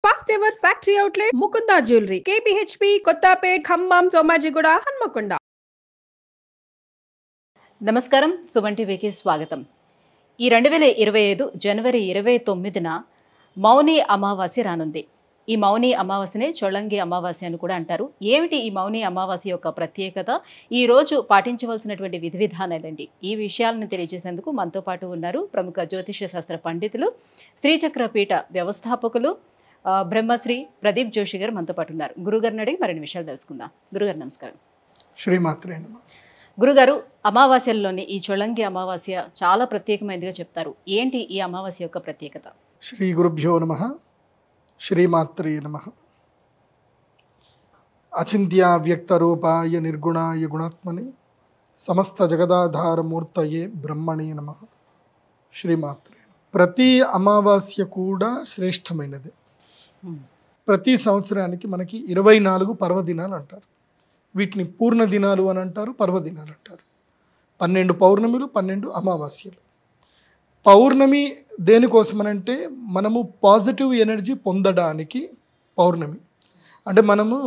First ever factory outlet Mukunda jewellery KPHB Kothapet Khammam Somajiguda Hanamkonda. నమస్కారం, సుమన్ టీవీకి స్వాగతం. ఈ 2025 జనవరి 29న మౌని అమావాస్య రానుంది. ఈ మౌని అమావాస్యనే చొళంగి అమావాస్య అని కూడా అంటారు. ఏమిటి ఈ మౌని అమావాస్య యొక్క ప్రత్యేకత, ఈ రోజు పాటించవలసినటువంటి విధి విధానాలండి, ఈ విషయాలను తెలియజేసేందుకు మనతో పాటు ఉన్నారు ప్రముఖ జ్యోతిష శాస్త్ర పండితులు, శ్రీచక్ర పీఠ వ్యవస్థాపకులు బ్రహ్మశ్రీ ప్రదీప్ జోషి గారు మనతో పాటు ఉన్నారు. గురుగారిని అడిగి మరిన్ని విషయాలు తెలుసుకుందాం. గురుగారు నమస్కారం. శ్రీమాత్రే నమః. గురుగారు, అమావాస్యల్లోని ఈ చొళంగి అమావాస్య చాలా ప్రత్యేకమైనదిగా చెప్తారు. ఏంటి ఈ అమావాస్య యొక్క ప్రత్యేకత? శ్రీ గురుభ్యో నమః. శ్రీమాత్రే నమః. అచింత్య వ్యక్త రూపాయ నిర్గుణాయ గుణాత్మని సమస్త జగదాధారమూర్తయే బ్రహ్మణే నమః. శ్రీమాత్రే. ప్రతి అమావాస్య కూడా శ్రేష్టమైనది. ప్రతి సంవత్సరానికి మనకి 24 పర్వదినాలు అంటారు. వీటిని పూర్ణ దినాలు అని అంటారు, పర్వదినాలు అంటారు. 12 పౌర్ణమిలు, 12 అమావాస్యలు. పౌర్ణమి దేనికోసమనంటే మనము పాజిటివ్ ఎనర్జీ పొందడానికి పౌర్ణమి. అంటే మనము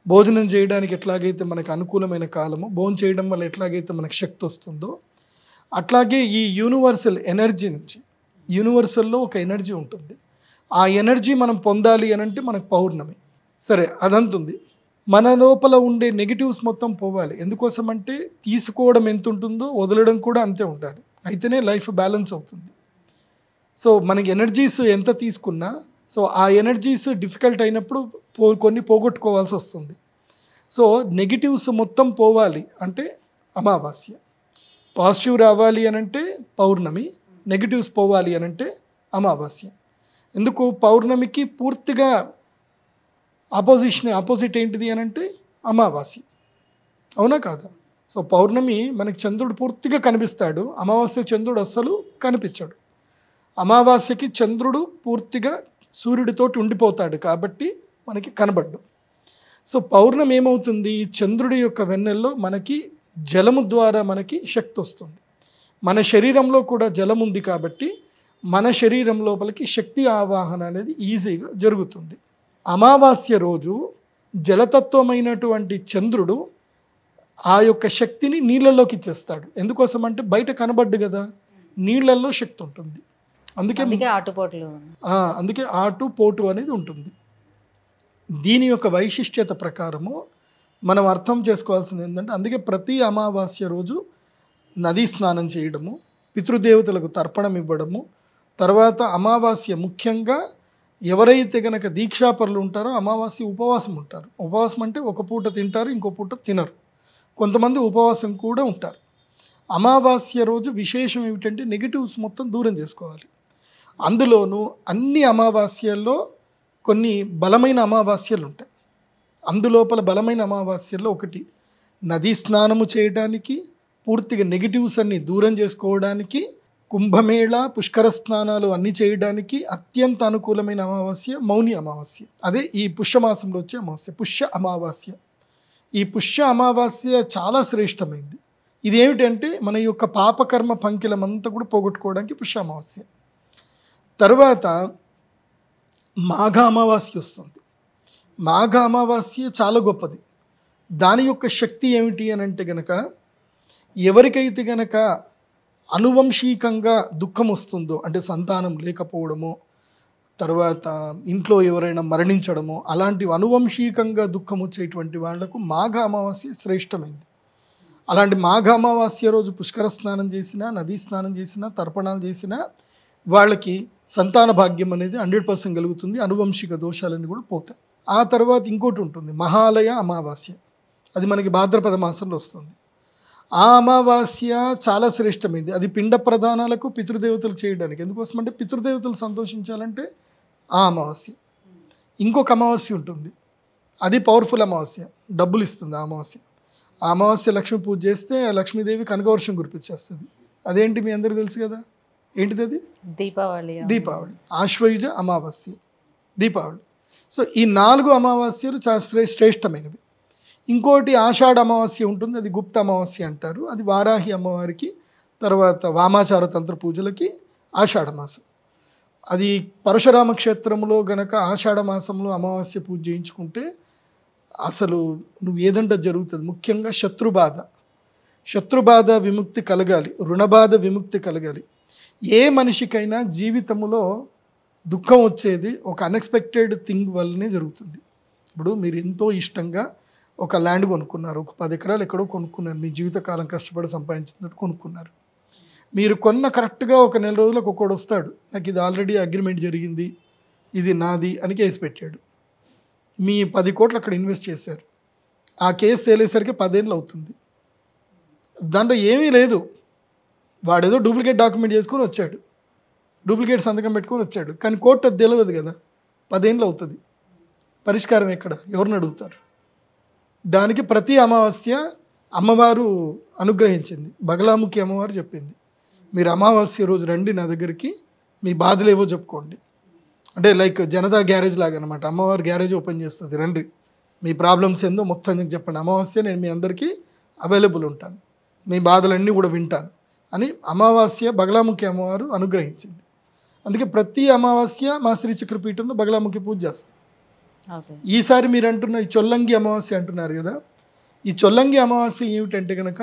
భోజనం చేయడానికి ఎట్లాగైతే మనకు అనుకూలమైన కాలము, భోజనం చేయడం వల్ల ఎట్లాగైతే మనకు శక్తి వస్తుందో, అట్లాగే ఈ యూనివర్సల్ ఎనర్జీ నుంచి, యూనివర్సల్లో ఒక ఎనర్జీ ఉంటుంది. ఆ ఎనర్జీ మనం పొందాలి అని అంటే మనకు పౌర్ణమి. సరే, అదంతుంది. మన లోపల ఉండే నెగిటివ్స్ మొత్తం పోవాలి. ఎందుకోసం అంటే తీసుకోవడం ఎంత ఉంటుందో వదలడం కూడా అంతే ఉండాలి. అయితేనే లైఫ్ బ్యాలెన్స్ అవుతుంది. సో మనకి ఎనర్జీస్ ఎంత తీసుకున్నా, సో ఆ ఎనర్జీస్ డిఫికల్ట్ అయినప్పుడు కొన్ని పోగొట్టుకోవాల్సి వస్తుంది. సో నెగిటివ్స్ మొత్తం పోవాలి అంటే అమావాస్య. పాజిటివ్ రావాలి అని అంటే పౌర్ణమి, నెగిటివ్స్ పోవాలి అని అంటే అమావాస్య. ఎందుకు పౌర్ణమికి పూర్తిగా ఆపోజిట్ ఏంటిది అని అంటే అమావాస్య. అవునా కాదా? సో పౌర్ణమి మనకి చంద్రుడు పూర్తిగా కనిపిస్తాడు, అమావాస్య చంద్రుడు అస్సలు కనిపించాడు. అమావాస్యకి చంద్రుడు పూర్తిగా సూర్యుడితోటి ఉండిపోతాడు కాబట్టి మనకి కనబడ్డు. సో పౌర్ణమి ఏమవుతుంది, చంద్రుడి యొక్క వెన్నెల్లో మనకి జలము ద్వారా మనకి శక్తి వస్తుంది. మన శరీరంలో కూడా జలం ఉంది కాబట్టి మన శరీరం లోపలికి శక్తి ఆవాహన అనేది ఈజీగా జరుగుతుంది. అమావాస్య రోజు జలతత్వమైనటువంటి చంద్రుడు ఆ యొక్క శక్తిని నీళ్ళల్లోకి ఇచ్చేస్తాడు. ఎందుకోసం అంటే బయట కనబడ్డు కదా, నీళ్ళల్లో శక్తి ఉంటుంది. అందుకే ఆటు పోటు అనేది ఉంటుంది. దీని యొక్క వైశిష్ట్యత ప్రకారము మనం అర్థం చేసుకోవాల్సింది ఏంటంటే, అందుకే ప్రతి అమావాస్య రోజు నదీ స్నానం చేయడము, పితృదేవతలకు తర్పణం ఇవ్వడము, తర్వాత అమావాస్య ముఖ్యంగా ఎవరైతే గనక దీక్షాపరులు ఉంటారో అమావాస్య ఉపవాసం ఉంటారు. ఉపవాసం అంటే ఒక పూట తింటారు, ఇంకో పూట తినరు. కొంతమంది ఉపవాసం కూడా ఉంటారు. అమావాస్య రోజు విశేషం ఏమిటంటే నెగిటివ్స్ మొత్తం దూరం చేసుకోవాలి. అందులోనూ అన్ని అమావాస్యల్లో కొన్ని బలమైన అమావాస్యలు ఉంటాయి. అందులోపల బలమైన అమావాస్యల్లో ఒకటి నదీ స్నానము చేయడానికి, పూర్తిగా నెగిటివ్స్ అన్ని దూరం చేసుకోవడానికి, కుంభమేళ పుష్కర స్నానాలు అన్నీ చేయడానికి అత్యంత అనుకూలమైన అమావాస్య మౌని అమావాస్య. అదే ఈ పుష్యమాసంలో వచ్చే అమావాస్య, పుష్య అమావాస్య. ఈ పుష్య అమావాస్య చాలా శ్రేష్టమైంది. ఇది ఏమిటంటే మన యొక్క పాపకర్మ పంకిలమంతా కూడా పోగొట్టుకోవడానికి పుష్య అమావాస్య. తర్వాత మాఘ అమావాస్య వస్తుంది. మాఘ అమావాస్య చాలా గొప్పది. దాని యొక్క శక్తి ఏమిటి అని అంటే గనక, ఎవరికైతే గనక అనువంశికంగా దుఃఖం వస్తుందో, అంటే సంతానం లేకపోవడమో, తర్వాత ఇంట్లో ఎవరైనా మరణించడమో, అలాంటివి అనువంశికంగా దుఃఖం వచ్చేటువంటి వాళ్లకు మాఘ అమావాస్య శ్రేష్టమైంది. అలాంటి మాఘ అమావాస్య రోజు పుష్కర స్నానం చేసినా, నదీ స్నానం చేసినా, తర్పణాలు చేసినా వాళ్ళకి సంతాన భాగ్యం అనేది 100% కలుగుతుంది. అనువంశిక దోషాలన్నీ కూడా పోతాయి. ఆ తర్వాత ఇంకోటి ఉంటుంది, మహాలయ అమావాస్య. అది మనకి భాద్రపద మాసంలో వస్తుంది. ఆ అమావాస్య చాలా శ్రేష్టమైంది. అది పిండ ప్రదానాలకు, పితృదేవతలకు చేయడానికి. ఎందుకోసం అంటే పితృదేవతలు సంతోషించాలంటే ఆ అమావాస్య. ఇంకొక అమావాస్య ఉంటుంది, అది పవర్ఫుల్ అమావాస్య, డబ్బులు ఇస్తుంది ఆ అమావాస్య. ఆ అమావాస్య లక్ష్మీ పూజ చేస్తే లక్ష్మీదేవి కనకవర్షం కురిపించేస్తుంది. అదేంటి మీ అందరికీ తెలుసు కదా, ఏంటిది అది? దీపావళి. ఆశ్వయుజ అమావాస్య, దీపావళి. సో ఈ 4 అమావాస్యలు చాలా శ్రేష్టమైనవి. ఇంకోటి ఆషాఢ అమావాస్య ఉంటుంది, అది గుప్త అమావాస్య అంటారు. అది వారాహి అమ్మవారికి, తర్వాత వామాచార తంత్ర పూజలకి ఆషాఢ మాసం. అది పరశురామ క్షేత్రంలో గనక ఆషాఢ మాసంలో అమావాస్య పూజ చేయించుకుంటే అసలు నువ్వు ఏదంటే జరుగుతుంది. ముఖ్యంగా శత్రుబాధ విముక్తి కలగాలి, రుణబాధ విముక్తి కలగాలి. ఏ మనిషికైనా జీవితంలో దుఃఖం వచ్చేది ఒక అన్ఎక్స్పెక్టెడ్ థింగ్ వల్లనే జరుగుతుంది. ఇప్పుడు మీరు ఎంతో ఇష్టంగా ఒక ల్యాండ్ కొనుక్కున్నారు, ఒక 10 ఎకరాలు ఎక్కడో కొనుక్కున్నారు, మీ జీవితకాలం కష్టపడి సంపాదించినట్టు కొనుక్కున్నారు. మీరు కొన్న కరెక్ట్గా ఒక నెల రోజులకు ఒక్కోడు వస్తాడు, నాకు ఇది ఆల్రెడీ అగ్రిమెంట్ జరిగింది, ఇది నాది అని కేసు పెట్టాడు. మీ 10 కోట్లు అక్కడ ఇన్వెస్ట్ చేశారు, ఆ కేసు తేలేసరికి 10 ఏళ్ళు అవుతుంది. దాంట్లో ఏమీ లేదు, వాడేదో డూప్లికేట్ డాక్యుమెంట్ చేసుకొని వచ్చాడు, డూప్లికేట్ సంతకం పెట్టుకొని వచ్చాడు, కానీ కోర్టు అది తెలియదు కదా, 10 ఏళ్ళు అవుతుంది. పరిష్కారం ఎక్కడ, ఎవరిని అడుగుతారు? దానికి ప్రతి అమావాస్య అమ్మవారు అనుగ్రహించింది, బగలాముఖి అమ్మవారు చెప్పింది, మీరు అమావాస్య రోజు రండి నా దగ్గరికి, మీ బాధలు ఏవో చెప్పుకోండి. అంటే లైక్ జనతా గ్యారేజ్ లాగా అనమాట, అమ్మవారు గ్యారేజ్ ఓపెన్ చేస్తుంది, రండి మీ ప్రాబ్లమ్స్ ఏందో మొత్తం చెప్పండి, అమావాస్య నేను మీ అందరికీ అవైలబుల్ ఉంటాను, మీ బాధలన్నీ కూడా వింటాను అని అమావాస్య బగలాముఖి అమ్మవారు అనుగ్రహించింది. అందుకే ప్రతి అమావాస్య మా శ్రీ చక్రపీఠంలో బగలాముఖి పూజ చేస్తాం. ఈసారి మీరు అంటున్న ఈ చొల్లంగి అమావాస్య అంటున్నారు కదా, ఈ చొల్లంగి అమావాస్య ఏమిటంటే కనుక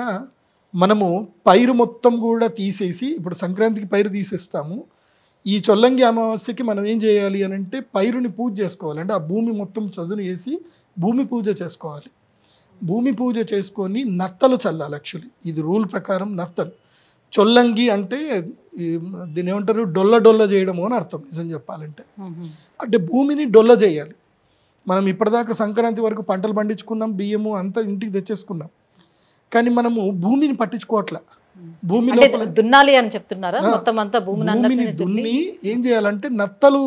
మనము పైరు మొత్తం కూడా తీసేసి, ఇప్పుడు సంక్రాంతికి పైరు తీసేస్తాము, ఈ చొల్లంగి అమావాస్యకి మనం ఏం చేయాలి అని అంటే పైరుని పూజ చేసుకోవాలి. అంటే ఆ భూమి మొత్తం చదును వేసి భూమి పూజ చేసుకోవాలి. భూమి పూజ చేసుకొని నత్తలు చల్లాలి. యాక్చువల్లీ ఇది రూల్ ప్రకారం నత్తలు. చొల్లంగి అంటే దీని ఏమంటారు, డొల్ల చేయడము అని అర్థం నిజం చెప్పాలంటే. అంటే భూమిని డొల్ల చేయాలి. మనం ఇప్పటిదాకా సంక్రాంతి వరకు పంటలు పండించుకున్నాం, బియ్యము అంతా ఇంటికి తెచ్చేసుకున్నాం, కానీ మనము భూమిని పట్టించుకోవట్లే. భూమిలో దున్నాలి అని చెప్తున్నారా? మొత్తం అంతా భూమిని దున్ని ఏం చేయాలంటే నత్తలు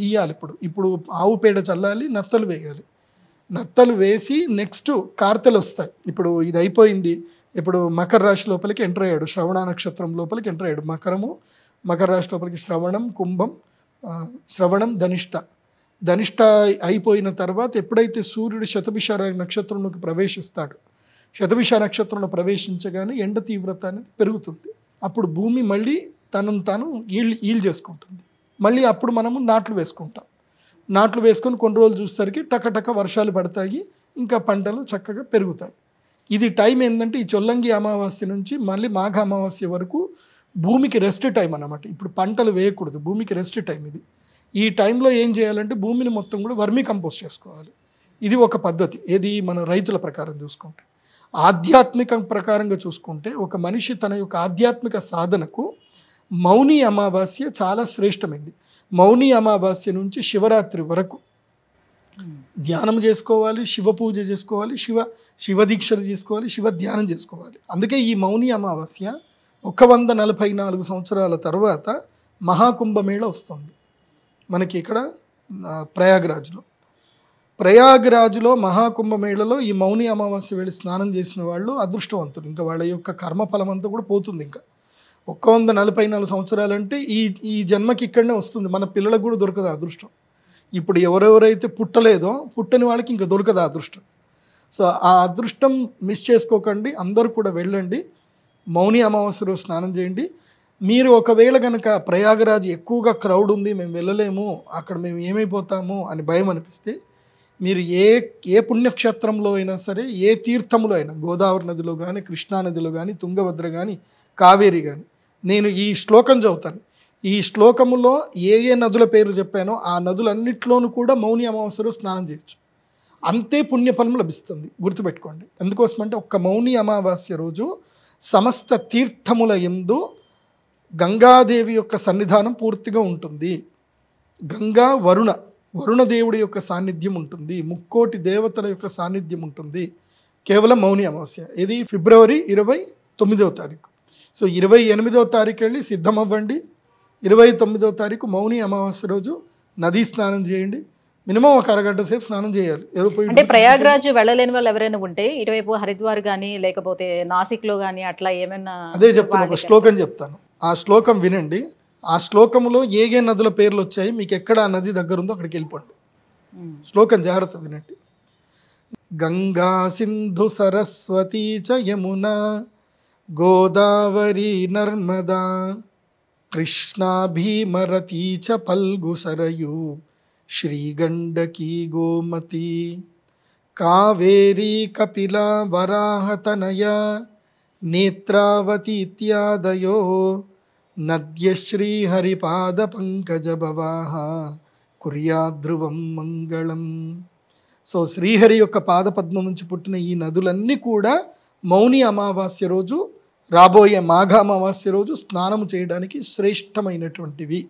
ఇయ్యాలి. ఇప్పుడు ఆవు పేడ చల్లాలి, నత్తలు వేయాలి. నత్తలు వేసి నెక్స్ట్ కార్తెలు వస్తాయి. ఇప్పుడు ఇది అయిపోయింది, ఇప్పుడు మకర రాశి లోపలికి ఎంటర్ అయ్యాడు, శ్రవణ నక్షత్రం లోపలికి ఎంటర్ అయ్యాడు. మకర రాశి లోపలికి శ్రవణం, కుంభం, శ్రవణం, ధనిష్ట అయిపోయిన తర్వాత ఎప్పుడైతే సూర్యుడు శతభిష నక్షత్రంలోకి ప్రవేశిస్తాడు, శతభిష నక్షత్రంలో ప్రవేశించగానే ఎండ తీవ్రత అనేది పెరుగుతుంది. అప్పుడు భూమి మళ్ళీ తనను తాను ఈల్ చేసుకుంటుంది. మళ్ళీ అప్పుడు మనము నాట్లు వేసుకుంటాం. నాట్లు వేసుకొని కొన్ని రోజులు చూసేసరికి టకటక వర్షాలు పడతాయి, ఇంకా పంటలు చక్కగా పెరుగుతాయి. ఇది టైం ఏంటంటే ఈ చొల్లంగి అమావాస్య నుంచి మళ్ళీ మాఘ అమావాస్య వరకు భూమికి రెస్ట్ టైం అన్నమాట. ఇప్పుడు పంటలు వేయకూడదు, భూమికి రెస్ట్ టైం ఇది. ఈ టైంలో ఏం చేయాలంటే భూమిని మొత్తం కూడా వర్మీ కంపోస్ట్ చేసుకోవాలి. ఇది ఒక పద్ధతి. ఏది మన రైతుల ప్రకారం చూసుకుంటే. ఆధ్యాత్మిక ప్రకారంగా చూసుకుంటే ఒక మనిషి తన యొక్క ఆధ్యాత్మిక సాధనకు మౌని అమావాస్య చాలా శ్రేష్టమైంది. మౌని అమావాస్య నుంచి శివరాత్రి వరకు ధ్యానం చేసుకోవాలి, శివ పూజ చేసుకోవాలి, శివ దీక్షలు చేసుకోవాలి, శివ ధ్యానం చేసుకోవాలి. అందుకే ఈ మౌని అమావాస్య 144 సంవత్సరాల తర్వాత మహాకుంభమేళ వస్తుంది మనకి ఇక్కడ ప్రయాగ్రాజ్లో మహాకుంభమేళలో ఈ మౌని అమావాస్య వెళ్ళి స్నానం చేసిన వాళ్ళు అదృష్టవంతులు. ఇంకా వాళ్ళ యొక్క కర్మఫలం అంతా కూడా పోతుంది. ఇంకా 144 సంవత్సరాలంటే ఈ జన్మకి ఇక్కడనే వస్తుంది. మన పిల్లలకు కూడా దొరకదు అదృష్టం. ఇప్పుడు ఎవరెవరైతే పుట్టని వాళ్ళకి ఇంకా దొరకదు అదృష్టం. సో ఆ అదృష్టం మిస్ చేసుకోకండి, అందరూ కూడా వెళ్ళండి, మౌని అమావాస్య రోజు స్నానం చేయండి. మీరు ఒకవేళ కనుక ప్రయాగరాజ్ ఎక్కువగా క్రౌడ్ ఉంది, మేము వెళ్ళలేము, అక్కడ మేము ఏమైపోతాము అని భయం అనిపిస్తే మీరు ఏ పుణ్యక్షేత్రంలో అయినా సరే, ఏ తీర్థంలో అయినా, గోదావరి నదిలో కానీ, కృష్ణా నదిలో కానీ, తుంగభద్ర కానీ, కావేరి కానీ, నేను ఈ శ్లోకం చదువుతాను. ఈ శ్లోకములో ఏ నదుల పేర్లు చెప్పానో ఆ నదులన్నిట్లోనూ కూడా మౌని అమావాస్యలో స్నానం చేయొచ్చు. అంతే పుణ్యఫలం లభిస్తుంది, గుర్తుపెట్టుకోండి. ఎందుకోసమంటే ఒక్క మౌని అమావాస్య రోజు సమస్త తీర్థముల యందు గంగాదేవి యొక్క సన్నిధానం పూర్తిగా ఉంటుంది. గంగా వరుణ దేవుడి యొక్క సాన్నిధ్యం ఉంటుంది, ముక్కోటి దేవతల యొక్క సాన్నిధ్యం ఉంటుంది కేవలం మౌని అమావాస్య. ఇది ఫిబ్రవరి 29వ తారీఖు. సో 28వ తారీఖు వెళ్ళి సిద్ధమవ్వండి. 29వ తారీఖు మౌని అమావాస్య రోజు నదీ స్నానం చేయండి. మినిమం ఒక అరగంట సేపు స్నానం చేయాలి. ఏదో పోయి అంటే ప్రయాగ్రాజ్ వెళ్ళలేని వాళ్ళు ఎవరైనా ఉంటే ఇటువైపు హరిద్వార్ కానీ లేకపోతే నాసిక్లో కానీ అట్లా ఏమైనా, అదే చెప్తాను, ఒక శ్లోకం చెప్తాను, ఆ శ్లోకం వినండి. ఆ శ్లోకంలో ఏ నదుల పేర్లు వచ్చాయి, మీకు ఎక్కడ ఆ నది దగ్గర ఉందో అక్కడికి వెళ్ళిపోండి. శ్లోకం జాగ్రత్త వినండి. గంగా సింధు సరస్వతీ చ యమున గోదావరి నర్మదా కృష్ణా భీమరతీ చ పల్గు సరయు శ్రీగండకీ గోమతి కావేరీ కపిలా వరాహతనయ నేత్రావతి ఇత్యాదయో నద్యశ్రీహరిపాద పంకజ భవాహ కుర్యాద్ధ్రువం మంగళం. సో శ్రీహరి యొక్క పాదపద్మం నుంచి పుట్టిన ఈ నదులన్నీ కూడా మౌని అమావాస్య రోజు, రాబోయే మాఘ అమావాస్య రోజు స్నానం చేయడానికి శ్రేష్టమైనటువంటివి.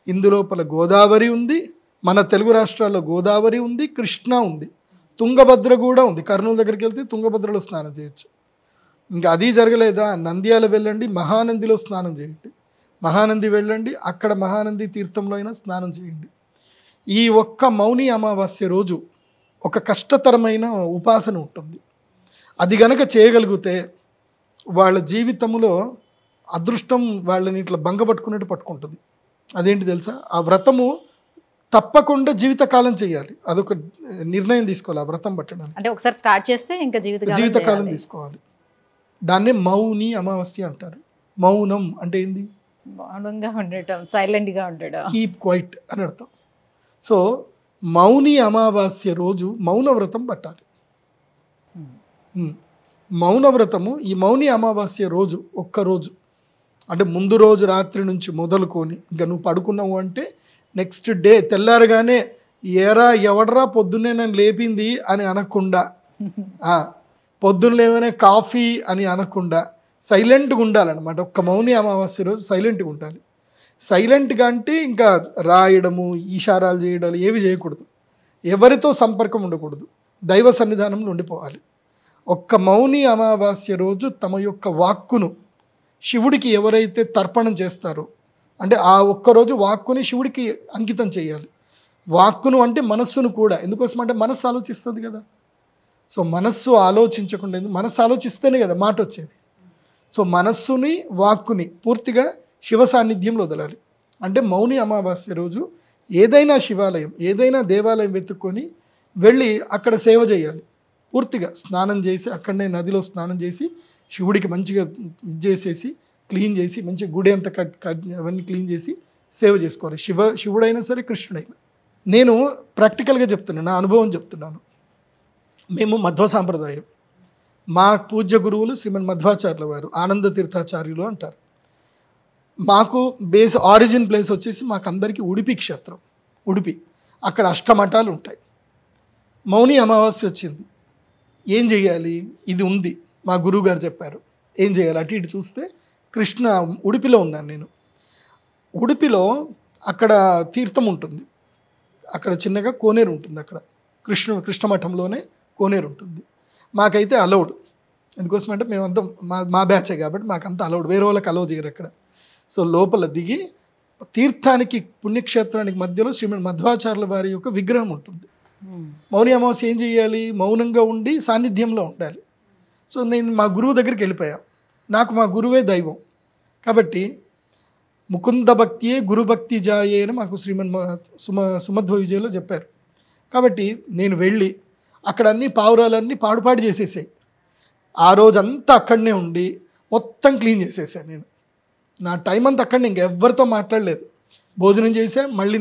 ఇందులోపల గోదావరి ఉంది, మన తెలుగు రాష్ట్రాల్లో గోదావరి ఉంది, కృష్ణ ఉంది, తుంగభద్ర కూడా ఉంది. కర్నూలు దగ్గరికి వెళ్తే తుంగభద్రలో స్నానం చేయొచ్చు. ఇంకా అది జరగలేదా, నంద్యాల వెళ్ళండి, మహానందిలో స్నానం చేయండి. మహానంది వెళ్ళండి, అక్కడ మహానంది తీర్థంలో అయినా స్నానం చేయండి. ఈ ఒక్క మౌని అమావాస్య రోజు ఒక కష్టతరమైన ఉపాసన ఉంటుంది. అది గనక చేయగలిగితే వాళ్ళ జీవితంలో అదృష్టం వాళ్ళని ఇట్లా బంగపట్టుకున్నట్టు పట్టుకుంటుంది. అదేంటి తెలుసా, ఆ వ్రతము తప్పకుండా జీవితకాలం చేయాలి. అదొక నిర్ణయం తీసుకోవాలి ఆ వ్రతం పట్టడానికి. అంటే ఒకసారి స్టార్ట్ చేస్తే ఇంకా జీవితకాలం తీసుకోవాలి. దాన్నే మౌని అమావాస్య అంటారు. మౌనం అంటే ఏంది, మౌనంగా ఉండటం, సైలెంట్గా ఉండడం, కీప్ క్వైట్ అని అర్థం. సో మౌని అమావాస్య రోజు మౌన వ్రతం పట్టాలి. మౌన వ్రతము ఈ మౌని అమావాస్య రోజు ఒక్కరోజు, అంటే ముందు రోజు రాత్రి నుంచి మొదలుకొని ఇంకా నువ్వు పడుకున్నావు అంటే నెక్స్ట్ డే తెల్లారగానే ఏరా ఎవడరా పొద్దున్నే నన్ను లేపింది అని అనకుండా, పొద్దున్న లేవనే కాఫీ అని అనకుండా సైలెంట్గా ఉండాలన్నమాట. ఒక్క మౌని అమావాస్య రోజు సైలెంట్గా ఉండాలి. సైలెంట్గా అంటే ఇంకా రాయడము, ఈషారాలు చేయడాలు ఏవి చేయకూడదు. ఎవరితో సంపర్కం ఉండకూడదు. దైవ సన్నిధానంలో ఉండిపోవాలి. ఒక్క మౌని అమావాస్య రోజు తమ యొక్క వాక్కును శివుడికి ఎవరైతే తర్పణం చేస్తారో, అంటే ఆ ఒక్కరోజు వాక్కుని శివుడికి అంకితం చేయాలి. వాక్కును అంటే మనస్సును కూడా, ఎందుకోసం అంటే మనస్సు ఆలోచిస్తుంది కదా. సో మనస్సు ఆలోచించకుండా, మనస్సు ఆలోచిస్తేనే కదా మాట వచ్చేది. సో మనస్సుని వాక్కుని పూర్తిగా శివ సాన్నిధ్యంలో వదలాలి. అంటే మౌని అమావాస్య రోజు ఏదైనా శివాలయం, ఏదైనా దేవాలయం వెతుక్కొని వెళ్ళి అక్కడ సేవ చేయాలి. పూర్తిగా స్నానం చేసి అక్కడనే నదిలో స్నానం చేసి శివుడికి మంచిగా చేసేసి క్లీన్ చేసి మంచిగా గుడి అంతా అవన్నీ క్లీన్ చేసి సేవ చేసుకోవాలి. శివుడైనా సరే కృష్ణుడైనా. నేను ప్రాక్టికల్గా చెప్తున్నాను, నా అనుభవం చెప్తున్నాను. మేము మధ్వ సాంప్రదాయం, మా పూజ్య గురువులు శ్రీమన్ మధ్వాచార్యుల వారు, ఆనంద తీర్థాచార్యులు అంటారు. మాకు బేస్ ఆరిజిన్ ప్లేస్ వచ్చేసి మాకందరికీ ఉడిపి క్షేత్రం. ఉడిపి అక్కడ అష్టమఠాలు ఉంటాయి. మౌని అమావాస్య వచ్చింది, ఏం చేయాలి, ఇది ఉంది మా గురువు గారు చెప్పారు ఏం చేయాలి. అటు ఇటు చూస్తే కృష్ణ ఉడిపిలో ఉన్నాను నేను. ఉడిపిలో అక్కడ తీర్థం ఉంటుంది, అక్కడ చిన్నగా కోనేరు ఉంటుంది. అక్కడ కృష్ణమఠంలోనే కోనేరు ఉంటుంది. మాకైతే అలౌడ్, ఎందుకోసమంటే మేమంతా మా బ్యాచే కాబట్టి మాకంతా అలౌడ్, వేరే వాళ్ళకి అలౌ చేయరు అక్కడ. సో లోపల దిగి తీర్థానికి పుణ్యక్షేత్రానికి మధ్యలో శ్రీమన్ మధ్వాచార్యుల వారి యొక్క విగ్రహం ఉంటుంది. మౌని అమావాస్య ఏం చేయాలి, మౌనంగా ఉండి సాన్నిధ్యంలో ఉండాలి. సో నేను మా గురువు దగ్గరికి వెళ్ళిపోయా. నాకు మా గురువే దైవం కాబట్టి ముకుంద భక్తియే గురుభక్తి జాయే అని మాకు శ్రీమన్ సుమధ్వ విజయలో చెప్పారు. కాబట్టి నేను వెళ్ళి అక్కడ అన్ని పావురాలన్నీ పాడుపాడు చేసేసాయి. ఆ రోజంతా అక్కడనే ఉండి మొత్తం క్లీన్ చేసేసాను నేను. నా టైం అంతా అక్కడ ఇంకెవ్వరితో మాట్లాడలేదు. భోజనం చేసా, మళ్ళీ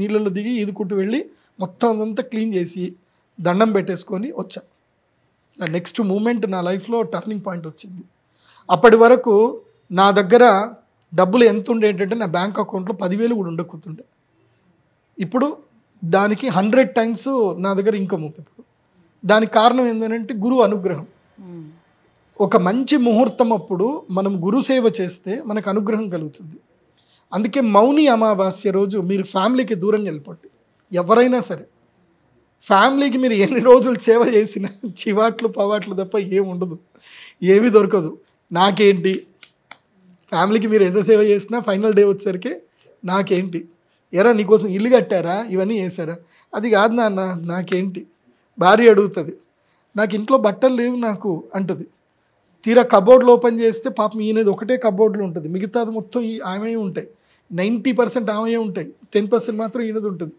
నీళ్ళలో దిగి ఈదుకుంటూ వెళ్ళి మొత్తం అదంతా క్లీన్ చేసి దండం పెట్టేసుకొని వచ్చా. నెక్స్ట్ మూమెంట్ నా లైఫ్లో టర్నింగ్ పాయింట్ వచ్చింది. అప్పటి వరకు నా దగ్గర డబ్బులు ఎంత ఉండేటంటే నా బ్యాంక్ అకౌంట్లో 10,000 కూడా ఉండకపోతుండే. ఇప్పుడు దానికి 100 times నా దగ్గర ఇన్కమ్ ఉంది. ఇప్పుడు దానికి కారణం ఏంటంటే గురువు అనుగ్రహం. ఒక మంచి ముహూర్తం అప్పుడు మనం గురు సేవ చేస్తే మనకు అనుగ్రహం కలుగుతుంది. అందుకే మౌని అమావాస్య రోజు మీరు ఫ్యామిలీకి దూరంగా వెళ్ళిపోండి. ఎవరైనా సరే ఫ్యామిలీకి మీరు ఎన్ని రోజులు సేవ చేసినా చివాట్లు పవాట్లు తప్ప ఏమి ఉండదు, ఏమీ దొరకదు. నాకేంటి, ఫ్యామిలీకి మీరు ఎంత సేవ చేసినా ఫైనల్ డే వచ్చేసరికి నాకేంటి, ఎరా నీకోసం ఇల్లు కట్టారా, ఇవన్నీ చేశారా, అది కాదు నాన్న నాకేంటి. భార్య అడుగుతుంది, నాకు ఇంట్లో బట్టలు లేవు నాకు అంటుంది. తీరా కబోర్డ్లు ఓపెన్ చేస్తే పాపం ఈయనది ఒకటే కబోర్డ్లు ఉంటుంది, మిగతాది మొత్తం ఆమె ఉంటాయి. 90% ఆమె ఉంటాయి, 10% మాత్రం ఈయనది ఉంటుంది.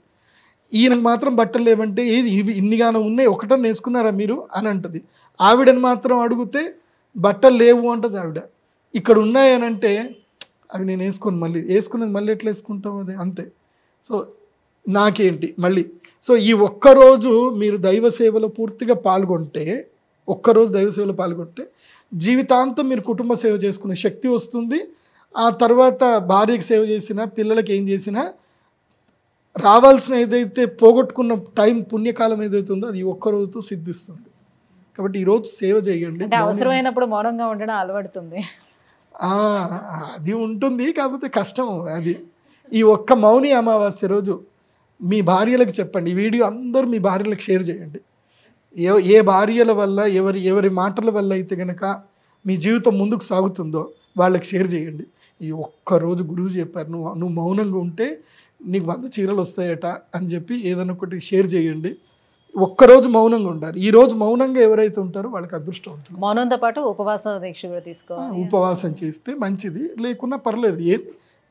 ఈయనకు మాత్రం బట్టలు లేవంటే ఏది ఇన్నిగానో ఉన్నాయి, ఒకటని వేసుకున్నారా మీరు అని అంటుంది. ఆవిడని మాత్రం అడిగితే బట్టలు లేవు అంటుంది ఆవిడ. ఇక్కడ ఉన్నాయనంటే అవి నేను వేసుకున్నది మళ్ళీ ఎట్లా వేసుకుంటాం, అది అంతే. సో నాకేంటి మళ్ళీ, సో ఈ ఒక్కరోజు మీరు దైవ సేవలో పూర్తిగా పాల్గొంటే, ఒక్కరోజు దైవ సేవలో పాల్గొంటే జీవితాంతం మీరు కుటుంబ సేవ చేసుకునే శక్తి వస్తుంది. ఆ తర్వాత భార్యకి సేవ చేసినా, పిల్లలకి ఏం చేసినా రావాల్సిన ఏదైతే పోగొట్టుకున్న టైం, పుణ్యకాలం ఏదైతే ఉందో అది ఒక్కరోజుతో సిద్ధిస్తుంది. కాబట్టి ఈరోజు సేవ చేయండి. అవసరమైనప్పుడు మౌనంగా ఉండడం అలవడుతుంది. అది ఉంటుంది, కాకపోతే కష్టం అది. ఈ ఒక్క మౌని అమావాస్య రోజు మీ భార్యలకు చెప్పండి. ఈ వీడియో అందరూ మీ భార్యలకు షేర్ చేయండి. ఏ భార్యల వల్ల, ఎవరి మాటల వల్ల అయితే కనుక మీ జీవితం ముందుకు సాగుతుందో వాళ్ళకి షేర్ చేయండి. ఈ ఒక్కరోజు గురువు చెప్పారు, నువ్వు మౌనంగా ఉంటే నీకు 100 చీరలు వస్తాయట అని చెప్పి ఏదైనా ఒకటి షేర్ చేయండి. ఒక్కరోజు మౌనంగా ఉండాలి. ఈ రోజు మౌనంగా ఎవరైతే ఉంటారో వాళ్ళకి అదృష్టం ఉంటుంది. మౌనంతో పాటు ఉపవాస దీక్ష కూడా తీసుకోవాలి. ఉపవాసం చేస్తే మంచిది, లేకున్నా పర్లేదు.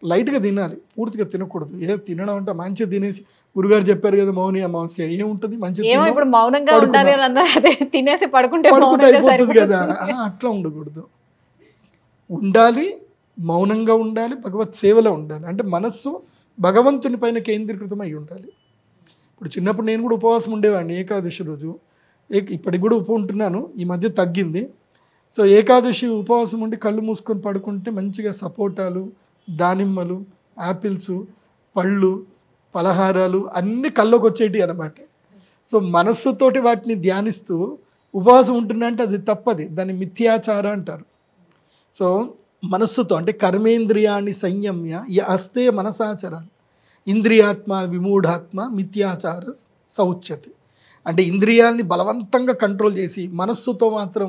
లైట్గా తినాలి, పూర్తిగా తినకూడదు. తినడం అంటే మంచిగా తినేసి, గురుగారు చెప్పారు కదా మౌని అమావాస్య ఏముంటుంది, మంచిగా ఇప్పుడు మౌనంగా ఉండాలి తినేసి పడుకుంటే అయిపోతుంది కదా. అట్లా ఉండకూడదు, ఉండాలి, మౌనంగా ఉండాలి, భగవత్ సేవలో ఉండాలి. అంటే మనస్సు భగవంతుని పైన కేంద్రీకృతం అయి ఉండాలి. ఇప్పుడు చిన్నప్పుడు నేను కూడా ఉపవాసం ఉండేవాడిని ఏకాదశి రోజు. ఇప్పటికి కూడా ఉంటున్నాను, ఈ మధ్య తగ్గింది. సో ఏకాదశి ఉపవాసం ఉండి కళ్ళు మూసుకొని పడుకుంటే మంచిగా సపోటాలు, దానిమ్మలు, యాపిల్స్, పళ్ళు, పలహారాలు అన్నీ కళ్ళకు వచ్చేటి అన్నమాట. సో మనస్సుతోటి వాటిని ధ్యానిస్తూ ఉపవాసం ఉంటున్నా అంటే అది తప్పది, దాన్ని మిథ్యాచార అంటారు. సో మనస్సుతో అంటే కర్మేంద్రియాన్ని సంయమ్య అస్తే మనసాచరాలు ఇంద్రియాత్మ విమూఢాత్మ మిథ్యాచార సౌచ్యతి. అంటే ఇంద్రియాల్ని బలవంతంగా కంట్రోల్ చేసి మనస్సుతో మాత్రం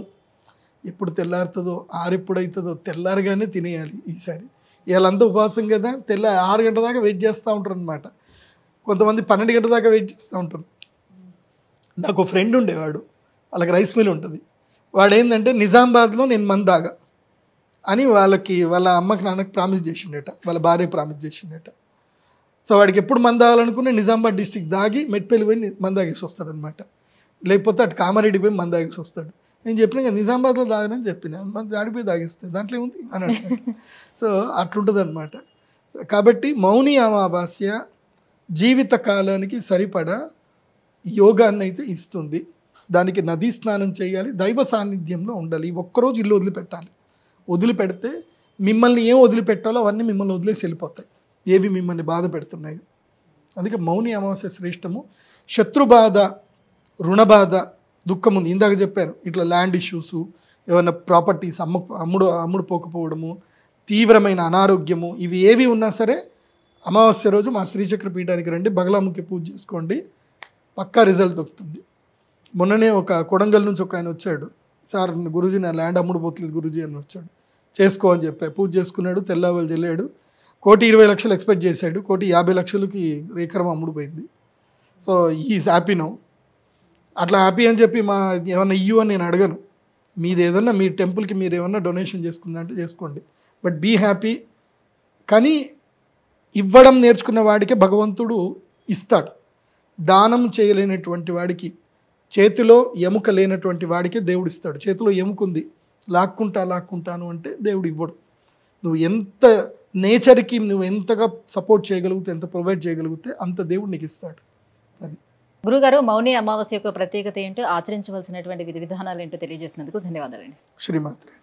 ఎప్పుడు తెల్లారుతుందో, ఆరెప్పుడవుతుందో తెల్లారగానే తినేయాలి. ఈసారి వీళ్ళంతా ఉపవాసం కదా, 6 గంటల దాకా వెయిట్ చేస్తూ ఉంటారు అనమాట. కొంతమంది 12 గంటల దాకా వెయిట్ చేస్తూ ఉంటారు. నాకు ఒక ఫ్రెండ్ ఉండేవాడు, వాళ్ళకి రైస్ మిల్ ఉంటుంది. వాడు ఏంటంటే నిజామాబాద్లో నేను మందు తాగా అని వాళ్ళ అమ్మకి నాన్నకి ప్రామిస్ చేసిండట, వాళ్ళ భార్య ప్రామిస్ చేసిండట. సో వాడికి ఎప్పుడు మందు తాగాలనుకునే నిజామాబాద్ డిస్టిక్ దాగి మెట్పల్లి పోయి మందు తాగేసి వస్తాడనమాట. లేకపోతే అటు కామారెడ్డికి పోయి మందు తాగేసి వస్తాడు. నేను చెప్పిన కదా నిజామాబాద్లో తాగనని చెప్పిన, మంది ఆడిపోయి తాగేస్తే దాంట్లో ఏముంది అని అంటాడు. సో అట్లుంటుంది అనమాట. కాబట్టి మౌని అమావాస్య జీవిత కాలానికి సరిపడా యోగాన్ని అయితే ఇస్తుంది. దానికి నదీ స్నానం చేయాలి, దైవ సాన్నిధ్యంలో ఉండాలి. ఒక్కరోజు ఇల్లు వదిలిపెట్టాలి. వదిలిపెడితే మిమ్మల్ని ఏం వదిలిపెట్టాలో అవన్నీ మిమ్మల్ని వదిలేసి వెళ్ళిపోతాయి, ఏవి మిమ్మల్ని బాధ పెడుతున్నాయి. అందుకే మౌని అమావాస్య శ్రేష్టము. శత్రుబాధ, రుణబాధ, దుఃఖం ఉంది. ఇందాక చెప్పాను, ఇట్లా ల్యాండ్ ఇష్యూసు, ఏమైనా ప్రాపర్టీస్ అమ్ముడు పోకపోవడము, తీవ్రమైన అనారోగ్యము, ఇవి ఏవి ఉన్నా సరే అమావాస్య రోజు మా శ్రీచక్ర పీఠానికి రండి, బగలాముఖి పూజ చేసుకోండి, పక్కా రిజల్ట్ దొరుకుతుంది. మొన్ననే ఒక కొడంగల్ నుంచి ఒక ఆయన వచ్చాడు, సార్ గురూజీ నా ల్యాండ్ అమ్ముడు పోతలేదు గురూజీ అని వచ్చాడు. చేసుకో అని చెప్పా, పూజ చేసుకున్నాడు, తెల్లవాళ్ళు చెల్లాడు. 1,20,00,000 ఎక్స్పెక్ట్ చేశాడు, 1,50,00,000కి ఎకరం అమ్ముడు పోయింది. So is happy no. అట్లా హ్యాపీ అని చెప్పి ఏమన్నా ఇయ్యు అని నేను అడగను. మీది ఏదన్నా మీ టెంపుల్కి మీరు ఏమన్నా డొనేషన్ చేసుకుందంటే చేసుకోండి, బట్ బీ హ్యాపీ. కానీ ఇవ్వడం నేర్చుకున్న వాడికే భగవంతుడు ఇస్తాడు. దానం చేయలేనటువంటి వాడికి, చేతిలో ఎముక లేనటువంటి వాడికే దేవుడు ఇస్తాడు. చేతిలో ఎముకుంది, లాక్కుంటాను అంటే దేవుడు ఇవ్వడు. నువ్వు ఎంత నేచర్కి నువ్వు ఎంతగా సపోర్ట్ చేయగలిగితే, ఎంత ప్రొవైడ్ చేయగలిగితే అంత దేవుడు నీకు ఇస్తాడు. అది గురుగారు, మౌని అమావాస్య యొక్క ప్రత్యేకత ఏంటో, ఆచరించవలసినటువంటి విధి విధానాలు ఏంటో తెలియజేసినందుకు ధన్యవాదాలండి. శ్రీమాత్రే.